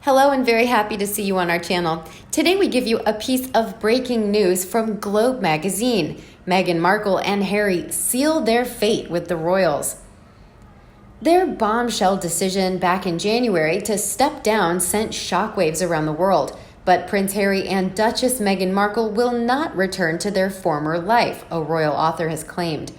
Hello and very happy to see you on our channel. Today we give you a piece of breaking news from Globe magazine. Meghan Markle and Harry seal their fate with the royals. Their bombshell decision back in January to step down sent shockwaves around the world. But Prince Harry and Duchess Meghan Markle will not return to their former life, a royal author has claimed.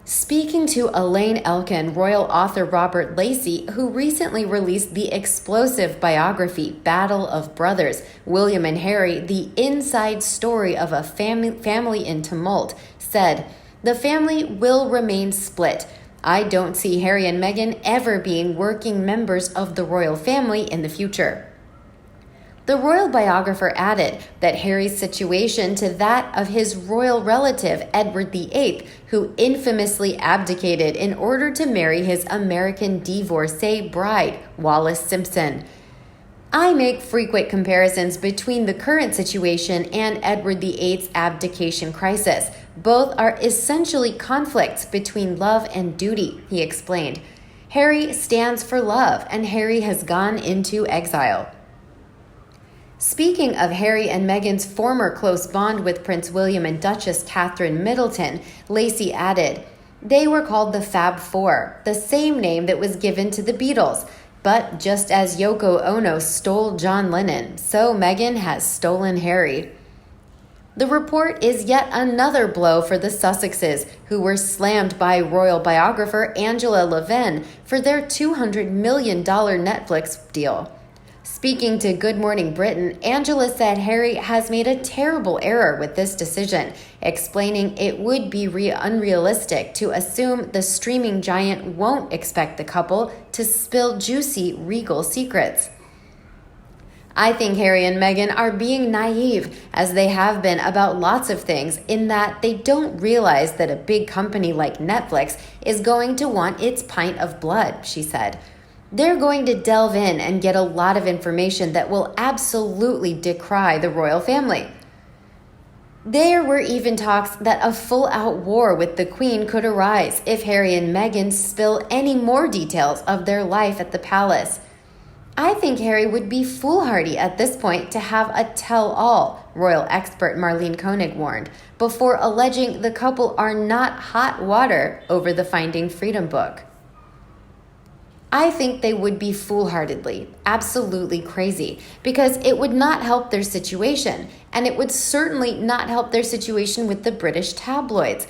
Speaking to Elaine Elkin, royal author Robert Lacey, who recently released the explosive biography Battle of Brothers, William and Harry, the inside story of a family in tumult, said, "The family will remain split. I don't see Harry and Meghan ever being working members of the royal family in the future." The royal biographer added that Harry's situation to that of his royal relative, Edward VIII, who infamously abdicated in order to marry his American divorcee bride, Wallis Simpson. "I make frequent comparisons between the current situation and Edward VIII's abdication crisis. Both are essentially conflicts between love and duty," he explained. "Harry stands for love, and Harry has gone into exile." Speaking of Harry and Meghan's former close bond with Prince William and Duchess Catherine Middleton, Lacey added, "They were called the Fab Four, the same name that was given to the Beatles. But just as Yoko Ono stole John Lennon, so Meghan has stolen Harry." The report is yet another blow for the Sussexes, who were slammed by royal biographer Angela Levin for their $200 million Netflix deal. Speaking to Good Morning Britain, Angela said Harry has made a terrible error with this decision, explaining it would be unrealistic to assume the streaming giant won't expect the couple to spill juicy regal secrets. "I think Harry and Meghan are being naive, as they have been about lots of things, in that they don't realize that a big company like Netflix is going to want its pint of blood," she said. "They're going to delve in and get a lot of information that will absolutely decry the royal family." There were even talks that a full-out war with the Queen could arise if Harry and Meghan spill any more details of their life at the palace. "I think Harry would be foolhardy at this point to have a tell-all," royal expert Marlene Koenig warned, before alleging the couple are not hot water over the Finding Freedom book. "I think they would be foolhardily, absolutely crazy, because it would not help their situation, and it would certainly not help their situation with the British tabloids.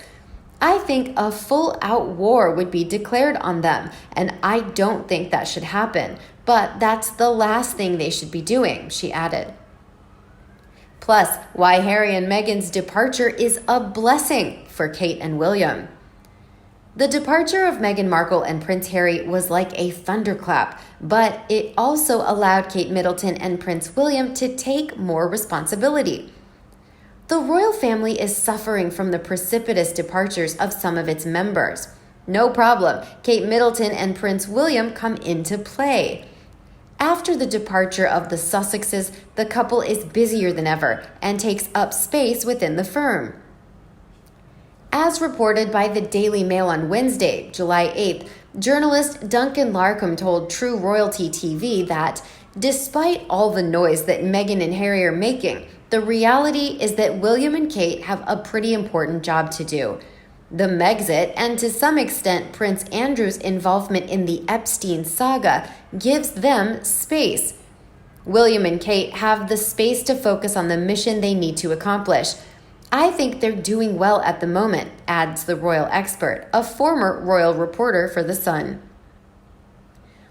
I think a full-out war would be declared on them, and I don't think that should happen, but that's the last thing they should be doing," she added. Plus, why Harry and Meghan's departure is a blessing for Kate and William. The departure of Meghan Markle and Prince Harry was like a thunderclap, but it also allowed Kate Middleton and Prince William to take more responsibility. The royal family is suffering from the precipitous departures of some of its members. No problem, Kate Middleton and Prince William come into play. After the departure of the Sussexes, the couple is busier than ever and takes up space within the firm. As reported by the Daily Mail on Wednesday, July 8th, journalist Duncan Larcombe told True Royalty TV that, despite all the noise that Meghan and Harry are making, the reality is that William and Kate have a pretty important job to do. The Megxit, and to some extent Prince Andrew's involvement in the Epstein saga, gives them space. William and Kate have the space to focus on the mission they need to accomplish. "I think they're doing well at the moment," adds the royal expert, a former royal reporter for The Sun.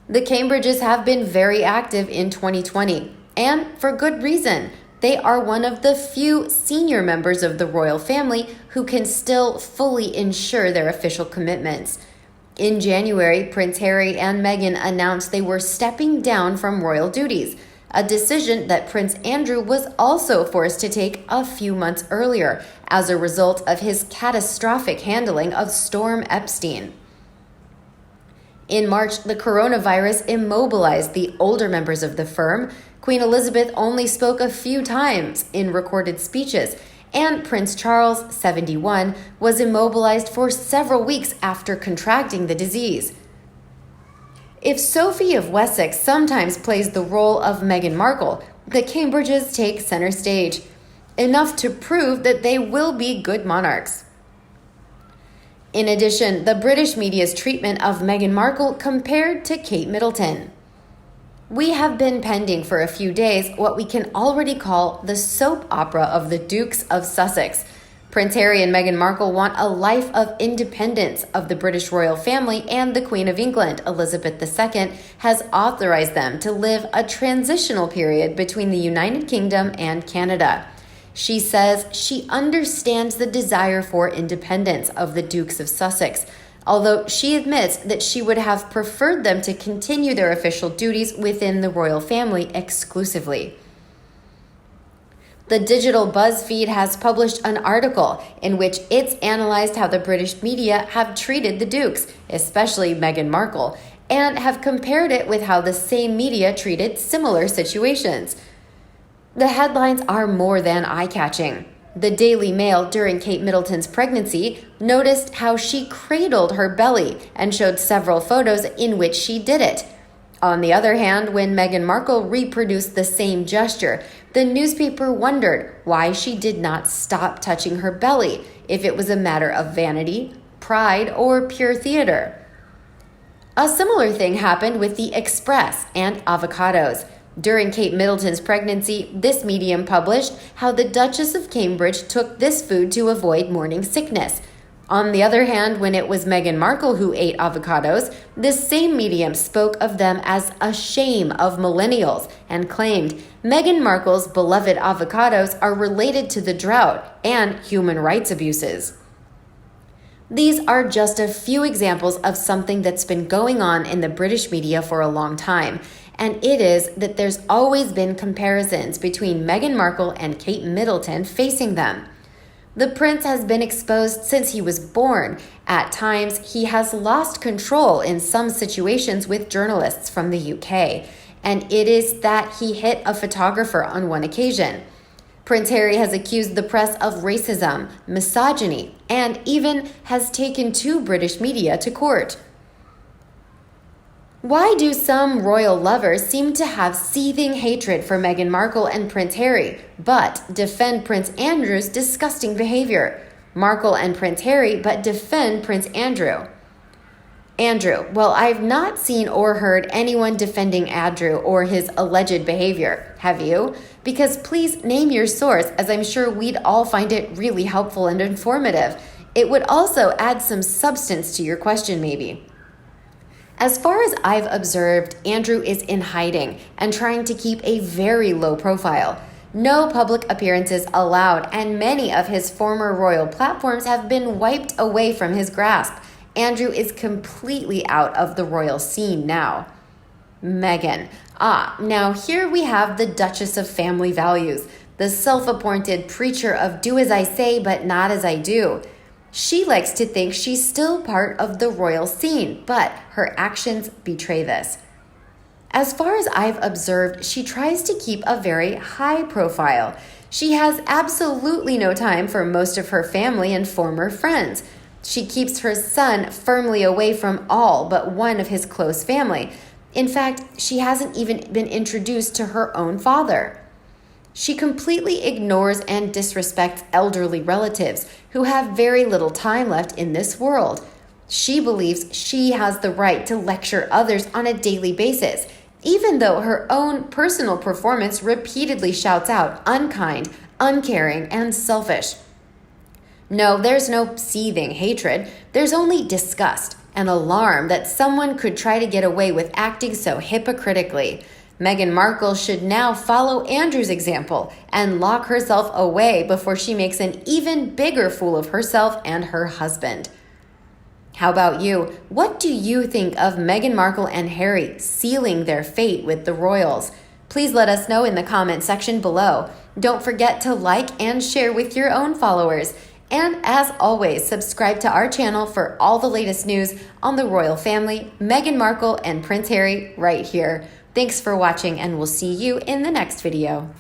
The Cambridges have been very active in 2020, and for good reason. They are one of the few senior members of the royal family who can still fully ensure their official commitments. In January, Prince Harry and Meghan announced they were stepping down from royal duties, a decision that Prince Andrew was also forced to take a few months earlier as a result of his catastrophic handling of Storm Epstein. In March, the coronavirus immobilized the older members of the firm. Queen Elizabeth only spoke a few times in recorded speeches, and Prince Charles, 71, was immobilized for several weeks after contracting the disease. If Sophie of Wessex sometimes plays the role of Meghan Markle, the Cambridges take center stage, enough to prove that they will be good monarchs. In addition, the British media's treatment of Meghan Markle compared to Kate Middleton. We have been pending for a few days what we can already call the soap opera of the Dukes of Sussex. Prince Harry and Meghan Markle want a life of independence of the British royal family, and the Queen of England, Elizabeth II, has authorized them to live a transitional period between the United Kingdom and Canada. She says she understands the desire for independence of the Dukes of Sussex, although she admits that she would have preferred them to continue their official duties within the royal family exclusively. The digital BuzzFeed has published an article in which it's analyzed how the British media have treated the Dukes, especially Meghan Markle, and have compared it with how the same media treated similar situations. The headlines are more than eye-catching. The Daily Mail, during Kate Middleton's pregnancy, noticed how she cradled her belly and showed several photos in which she did it. On the other hand, when Meghan Markle reproduced the same gesture, the newspaper wondered why she did not stop touching her belly, if it was a matter of vanity, pride, or pure theater. A similar thing happened with the Express and avocados. During Kate Middleton's pregnancy, this medium published how the Duchess of Cambridge took this food to avoid morning sickness. On the other hand, when it was Meghan Markle who ate avocados, this same medium spoke of them as a shame of millennials and claimed Meghan Markle's beloved avocados are related to the drought and human rights abuses. These are just a few examples of something that's been going on in the British media for a long time, and it is that there's always been comparisons between Meghan Markle and Kate Middleton facing them. The prince has been exposed since he was born. At times, he has lost control in some situations with journalists from the UK, and it is that he hit a photographer on one occasion. Prince Harry has accused the press of racism, misogyny, and even has taken two British media to court. Why do some royal lovers seem to have seething hatred for Meghan Markle and Prince Harry, but defend Prince Andrew's disgusting behavior? Markle and Prince Harry, but defend Prince Andrew. Andrew, well, I've not seen or heard anyone defending Andrew or his alleged behavior. Have you? Because please name your source, as I'm sure we'd all find it really helpful and informative. It would also add some substance to your question, maybe. As far as I've observed, Andrew is in hiding and trying to keep a very low profile. No public appearances allowed, and many of his former royal platforms have been wiped away from his grasp. Andrew is completely out of the royal scene now. Meghan. Now here we have the Duchess of Family Values, the self-appointed preacher of do as I say but not as I do. She likes to think she's still part of the royal scene, but her actions betray this. As far as I've observed, she tries to keep a very high profile. She has absolutely no time for most of her family and former friends. She keeps her son firmly away from all but one of his close family. In fact, she hasn't even been introduced to her own father. She completely ignores and disrespects elderly relatives who have very little time left in this world. She believes she has the right to lecture others on a daily basis, even though her own personal performance repeatedly shouts out unkind, uncaring, and selfish. No, there's no seething hatred. There's only disgust and alarm that someone could try to get away with acting so hypocritically. Meghan Markle should now follow Andrew's example and lock herself away before she makes an even bigger fool of herself and her husband. How about you? What do you think of Meghan Markle and Harry sealing their fate with the royals? Please let us know in the comment section below. Don't forget to like and share with your own followers. And as always, subscribe to our channel for all the latest news on the royal family, Meghan Markle and Prince Harry right here. Thanks for watching, and we'll see you in the next video.